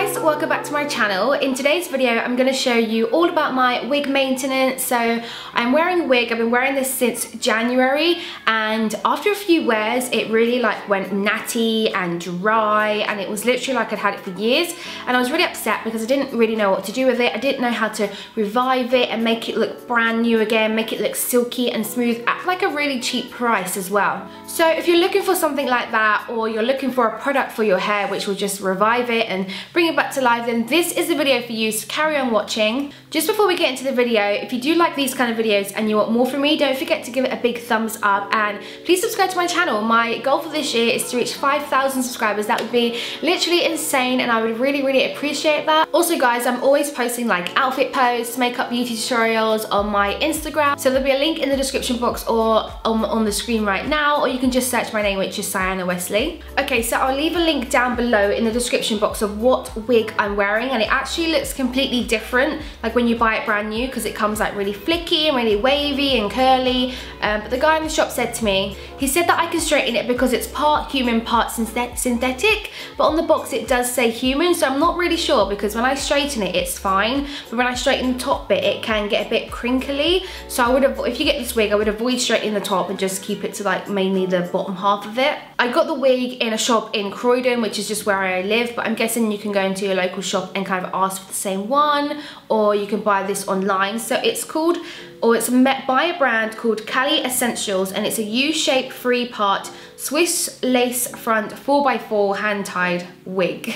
guys, welcome back to my channel. In today's video I'm going to show you all about my wig maintenance. So I'm wearing a wig, I've been wearing this since January, and after a few wears it really went natty and dry, and it was literally like I'd had it for years, and I was really upset because I didn't really know what to do with it. I didn't know how to revive it and make it look brand new again, make it look silky and smooth at like a really cheap price as well. So if you're looking for something like that, or you're looking for a product for your hair which will just revive it and bring it back to life, then this is the video for you, so carry on watching. Just before we get into the video, if you do like these kind of videos and you want more from me, don't forget to give it a big thumbs up, and please subscribe to my channel. My goal for this year is to reach 5,000 subscribers. That would be literally insane, and I would really appreciate that. Also guys, I'm always posting like outfit posts, makeup beauty tutorials on my Instagram, so there'll be a link in the description box or on the screen right now, or you can just search my name, which is Siana Westley. Okay, so I'll leave a link down below in the description box of what wig I'm wearing, and it actually looks completely different like when you buy it brand new, because it comes like really flicky and really wavy and curly, but the guy in the shop said to me, he said that I can straighten it because it's part human, part synthetic, but on the box it does say human, so I'm not really sure, because when I straighten it it's fine, but when I straighten the top bit it can get a bit crinkly. So I would have, if you get this wig, I would avoid straightening the top and just keep it to like mainly the bottom half of it. I got the wig in a shop in Croydon, which is just where I live, but I'm guessing you can go into your local shop and kind of ask for the same one, or you can buy this online. So it's called, or it's met by a brand called Cali Essentials, and it's a U-shaped 3-part Swiss lace front 4x4 hand-tied wig.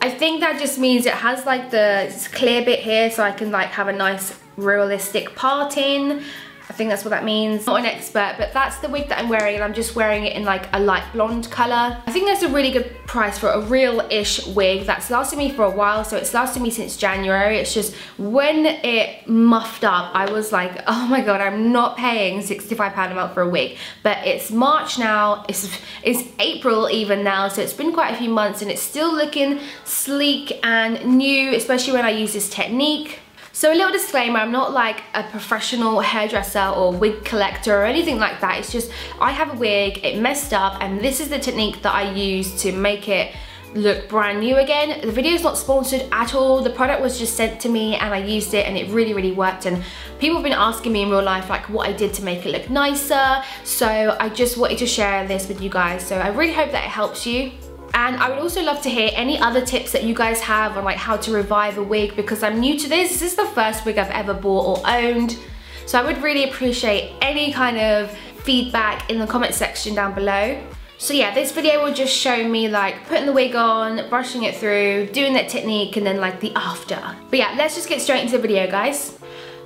I think that just means it has like the clear bit here, so I can like have a nice realistic parting. I think that's what that means. Not an expert, but that's the wig that I'm wearing, and I'm just wearing it in like a light blonde color. I think that's a really good price for a real-ish wig that's lasted me for a while. So it's lasted me since January. It's just when it muffed up, I was like, oh my god, I'm not paying £65 a month for a wig. But it's March now, it's April even now, so it's been quite a few months and it's still looking sleek and new, especially when I use this technique. So a little disclaimer, I'm not like a professional hairdresser or wig collector or anything like that. It's just, I have a wig, it messed up, and this is the technique that I use to make it look brand new again. The video is not sponsored at all. The product was just sent to me and I used it, and it really worked, and people have been asking me in real life like what I did to make it look nicer. So I just wanted to share this with you guys. So I really hope that it helps you. And I would also love to hear any other tips that you guys have on like how to revive a wig, because I'm new to this. This is the first wig I've ever bought or owned. So I would really appreciate any kind of feedback in the comment section down below. So yeah, this video will just show me like putting the wig on, brushing it through, doing that technique, and then like the after. But yeah, let's just get straight into the video, guys.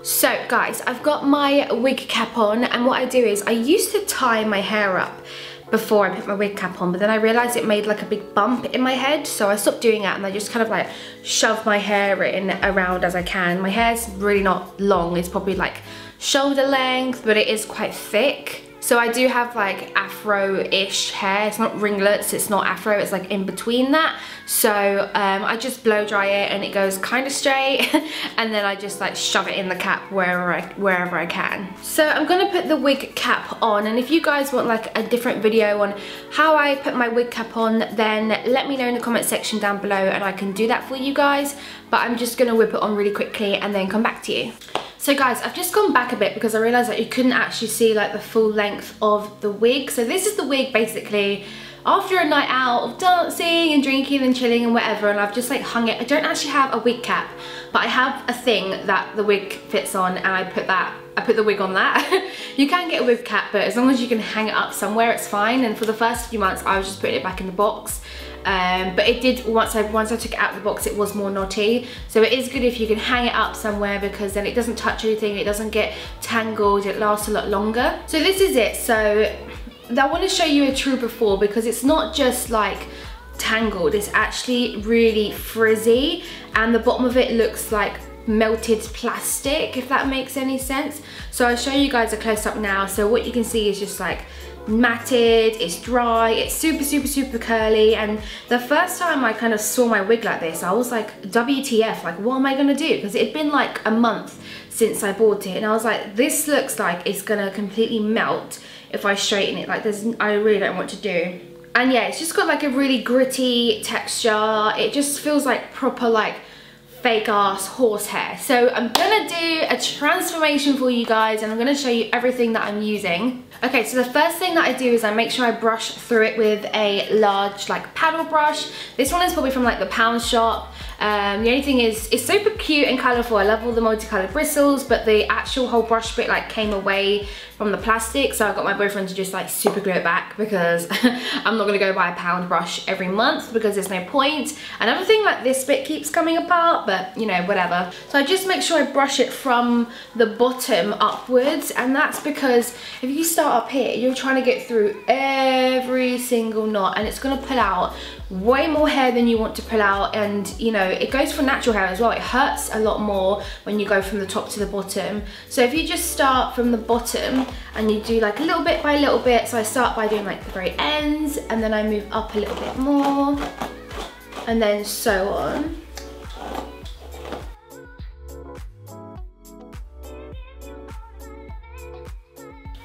So guys, I've got my wig cap on, and what I do is I used to tie my hair up before I put my wig cap on, but then I realized it made like a big bump in my head, so I stopped doing that, and I just kind of like shove my hair in around as I can. My hair's really not long, it's probably like shoulder length, but it is quite thick. So I do have like afro-ish hair. It's not ringlets, it's not afro, it's like in between that. So I just blow dry it and it goes kind of straight, and then I just like shove it in the cap wherever I can. So I'm gonna put the wig cap on, and if you guys want like a different video on how I put my wig cap on, then let me know in the comment section down below and I can do that for you guys. But I'm just gonna whip it on really quickly and then come back to you. So guys, I've just gone back a bit because I realised that you couldn't actually see like the full length of the wig. So this is the wig basically after a night out of dancing and drinking and chilling and whatever, and I've just like hung it. I don't actually have a wig cap, but I have a thing that the wig fits on, and I put the wig on that. You can get a wig cap, but as long as you can hang it up somewhere, it's fine. And for the first few months I was just putting it back in the box. But it did, once I took it out of the box, it was more knotty. So it is good if you can hang it up somewhere, because then it doesn't touch anything, it doesn't get tangled, it lasts a lot longer. So this is it. So I want to show you a true before, because it's not just like tangled, it's actually really frizzy, and the bottom of it looks like melted plastic, if that makes any sense. So I'll show you guys a close-up now. So what you can see is just like matted, it's dry, it's super curly, and the first time I kind of saw my wig like this, I was like, WTF, like what am I gonna do? Because it had been like a month since I bought it, and I was like, this looks like it's gonna completely melt if I straighten it like this. I really don't know what to do. And yeah, it's just got like a really gritty texture. It just feels like proper like fake ass horsehair. So I'm gonna do a transformation for you guys, and I'm gonna show you everything that I'm using. Okay, so the first thing that I do is I make sure I brush through it with a large like paddle brush. This one is probably from like the pound shop. The only thing is, it's super cute and colourful. I love all the multicolored bristles, but the actual whole brush bit like came away from the plastic, so I got my boyfriend to just like super glue it back, because I'm not gonna go buy a pound brush every month because there's no point. Another thing, like this bit keeps coming apart, but you know, whatever. So I just make sure I brush it from the bottom upwards, and that's because if you start up here, you're trying to get through every single knot, and it's gonna pull out way more hair than you want to pull out. And you know, it goes for natural hair as well. It hurts a lot more when you go from the top to the bottom. So if you just start from the bottom and you do like a little bit by little bit, so I start by doing like the very ends, and then I move up a little bit more, and then so on.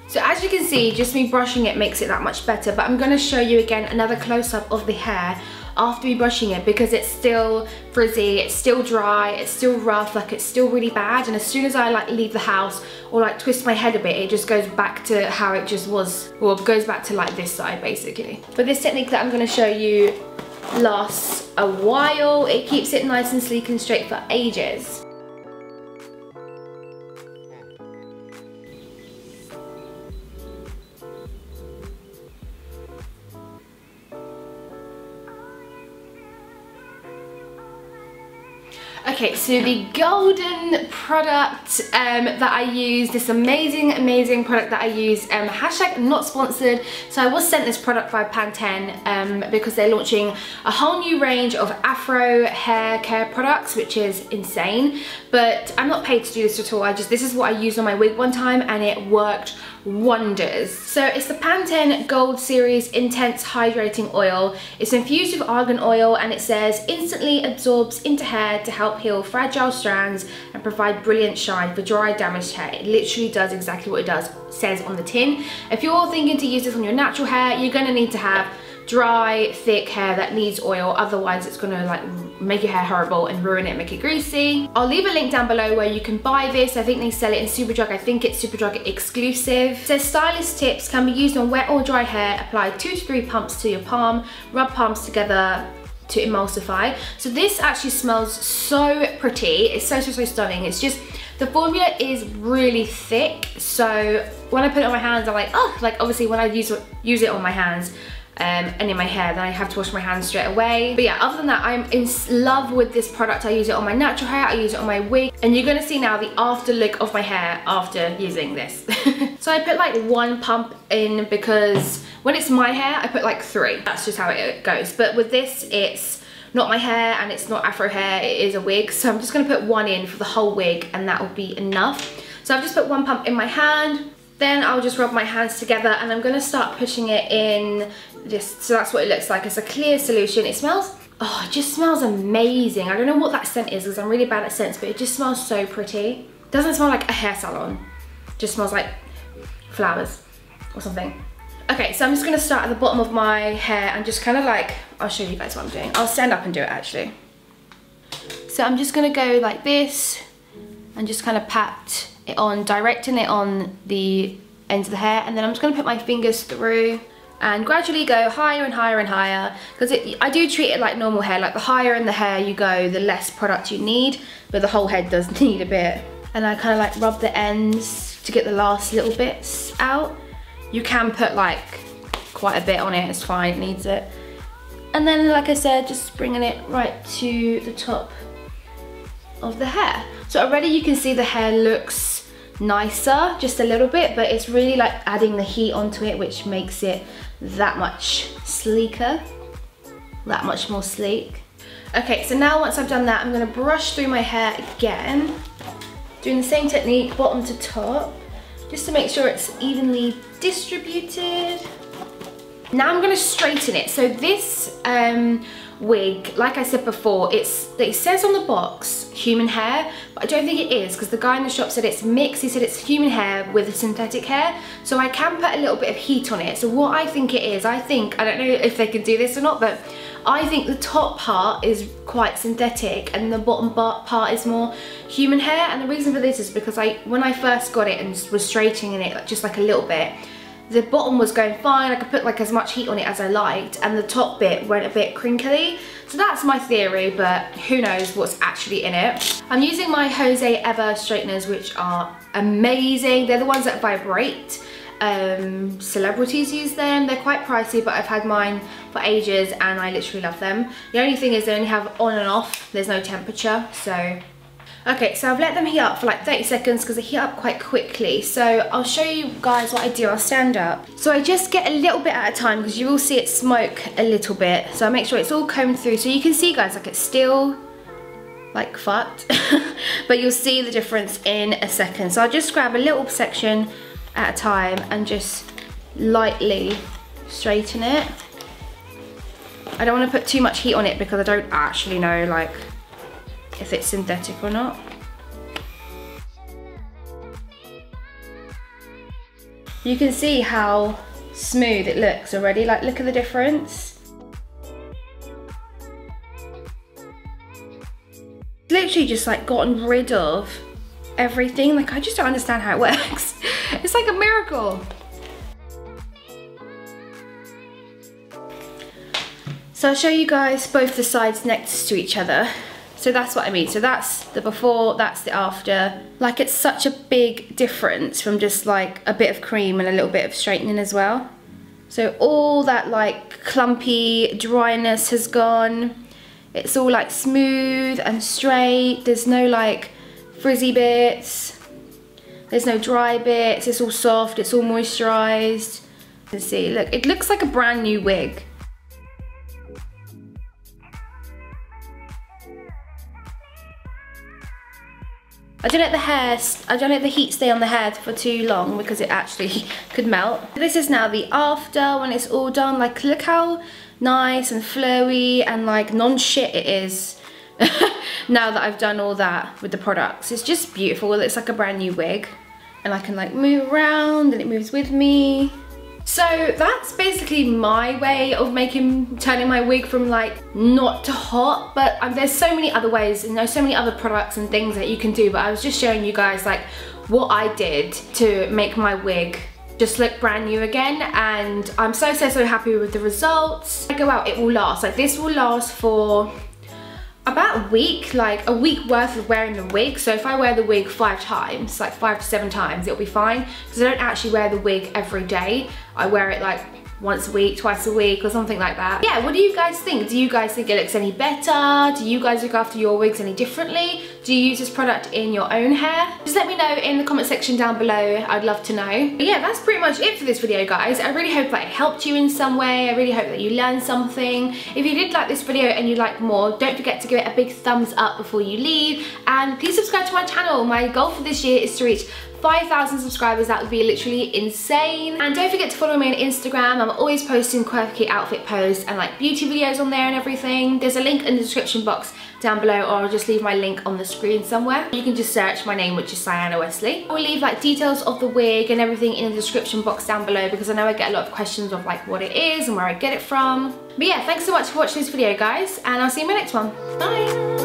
So as you can see, just me brushing it makes it that much better, but I'm gonna show you again another close-up of the hair after me brushing it, because it's still frizzy, it's still dry, it's still rough, like it's still really bad. And as soon as I like leave the house or like twist my head a bit, it just goes back to how it just was, or it goes back to like this side basically. But this technique that I'm gonna show you lasts a while. It keeps it nice and sleek and straight for ages. Okay, so the golden product that I use, this amazing product that I use, hashtag not sponsored. So I was sent this product by Pantene because they're launching a whole new range of Afro hair care products, which is insane. But I'm not paid to do this at all. This is what I used on my wig one time, and it worked wonders. So it's the Pantene Gold Series Intense Hydrating Oil. It's infused with argan oil, and it says instantly absorbs into hair to help heal fragile strands and provide brilliant shine for dry, damaged hair. It literally does exactly what it says on the tin. If you're thinking to use this on your natural hair, you're gonna need to have dry, thick hair that needs oil, otherwise it's gonna like make your hair horrible and ruin it, make it greasy. I'll leave a link down below where you can buy this. I think they sell it in Superdrug. I think it's Superdrug exclusive. It says stylist tips: can be used on wet or dry hair. Apply 2 to 3 pumps to your palm. Rub palms together to emulsify. So this actually smells so pretty. It's so stunning. It's just, the formula is really thick, so when I put it on my hands, I'm like, oh, like obviously when I use it on my hands and in my hair, then I have to wash my hands straight away. But yeah, other than that, I'm in love with this product. I use it on my natural hair, I use it on my wig, and you're gonna see now the after look of my hair after using this. So I put like 1 pump in, because when it's my hair, I put like 3. That's just how it goes. But with this, it's not my hair and it's not Afro hair, it is a wig. So I'm just gonna put 1 in for the whole wig, and that will be enough. So I've just put 1 pump in my hand. Then I'll just rub my hands together, and I'm gonna start pushing it in. Just so that's what it looks like. It's a clear solution. It smells, oh, it just smells amazing. I don't know what that scent is, because I'm really bad at scents, but it just smells so pretty. It doesn't smell like a hair salon. It just smells like flowers or something. Okay, so I'm just gonna start at the bottom of my hair and just kind of like, I'll show you guys what I'm doing. I'll stand up and do it actually. So I'm just gonna go like this and just kind of pat it on, directing it on the ends of the hair, and then I'm just gonna put my fingers through and gradually go higher and higher and higher, because I do treat it like normal hair. Like the higher in the hair you go, the less product you need, but the whole head does need a bit. And I kind of like rub the ends to get the last little bits out. You can put like quite a bit on it, it's fine, it needs it. And then like I said, just bringing it right to the top of the hair. So already you can see the hair looks nicer just a little bit, but it's really like adding the heat onto it, which makes it that much sleeker, that much more sleek. Okay, so now once I've done that, I'm gonna brush through my hair again, doing the same technique, bottom to top, just to make sure it's evenly distributed. Now I'm gonna straighten it. So this wig, like I said before, it says on the box human hair, but I don't think it is, because the guy in the shop said it's mixed. He said it's human hair with synthetic hair, so I can put a little bit of heat on it. So what I think it is, I don't know if they can do this or not, but I think the top part is quite synthetic and the bottom part is more human hair. And the reason for this is because when I first got it and was straightening it just like a little bit, the bottom was going fine. I could put like as much heat on it as I liked, and the top bit went a bit crinkly. So that's my theory, but who knows what's actually in it. I'm using my Jose Ever straighteners, which are amazing. They're the ones that vibrate. Celebrities use them. They're quite pricey, but I've had mine for ages and I literally love them. The only thing is they only have on and off. There's no temperature, so. Okay, so I've let them heat up for like 30 seconds because they heat up quite quickly. So I'll show you guys what I do. I'll stand up. So I just get a little bit at a time because you will see it smoke a little bit. So I make sure it's all combed through. So you can see, guys, like it's still like fucked. But you'll see the difference in a second. So I'll just grab a little section at a time and just lightly straighten it. I don't want to put too much heat on it because I don't actually know like if it's synthetic or not. You can see how smooth it looks already, like look at the difference. It's literally just like gotten rid of everything. Like I just don't understand how it works. It's like a miracle. So I'll show you guys both the sides next to each other. So that's what I mean. So that's the before, that's the after. Like it's such a big difference from just like a bit of cream and a little bit of straightening as well. So all that like clumpy dryness has gone. It's all like smooth and straight. There's no like frizzy bits. There's no dry bits. It's all soft, it's all moisturized. You can see, look, it looks like a brand new wig. I don't let the heat stay on the hair for too long because it actually could melt. This is now the after when it's all done. Like look how nice and flowy and like non-shit it is now that I've done all that with the products. It's just beautiful. It looks like a brand new wig and I can like move around and it moves with me. So that's basically my way of turning my wig from like not to hot, but there's so many other ways and there's so many other products and things that you can do, but I was just showing you guys like what I did to make my wig just look brand new again, and I'm so happy with the results. When I go out, it will last. Like this will last for about a week, like a week worth of wearing the wig. So if I wear the wig 5 times, like 5 to 7 times, it'll be fine because I don't actually wear the wig every day. I wear it like once a week, twice a week or something like that. Yeah, what do you guys think? Do you guys think it looks any better? Do you guys look after your wigs any differently? Do you use this product in your own hair? Just let me know in the comment section down below. I'd love to know. But yeah, that's pretty much it for this video, guys. I really hope that it helped you in some way. I really hope that you learned something. If you did like this video and you'd like more, don't forget to give it a big thumbs up before you leave. And please subscribe to my channel. My goal for this year is to reach 5,000 subscribers. That would be literally insane. And don't forget to follow me on Instagram. I'm always posting quirky outfit posts and like beauty videos on there and everything. There's a link in the description box down below, or I'll just leave my link on the screen somewhere. You can just search my name, which is Siana Westley. I will leave like details of the wig and everything in the description box down below because I know I get a lot of questions of like what it is and where I get it from. But yeah, thanks so much for watching this video, guys, and I'll see you in my next one. Bye!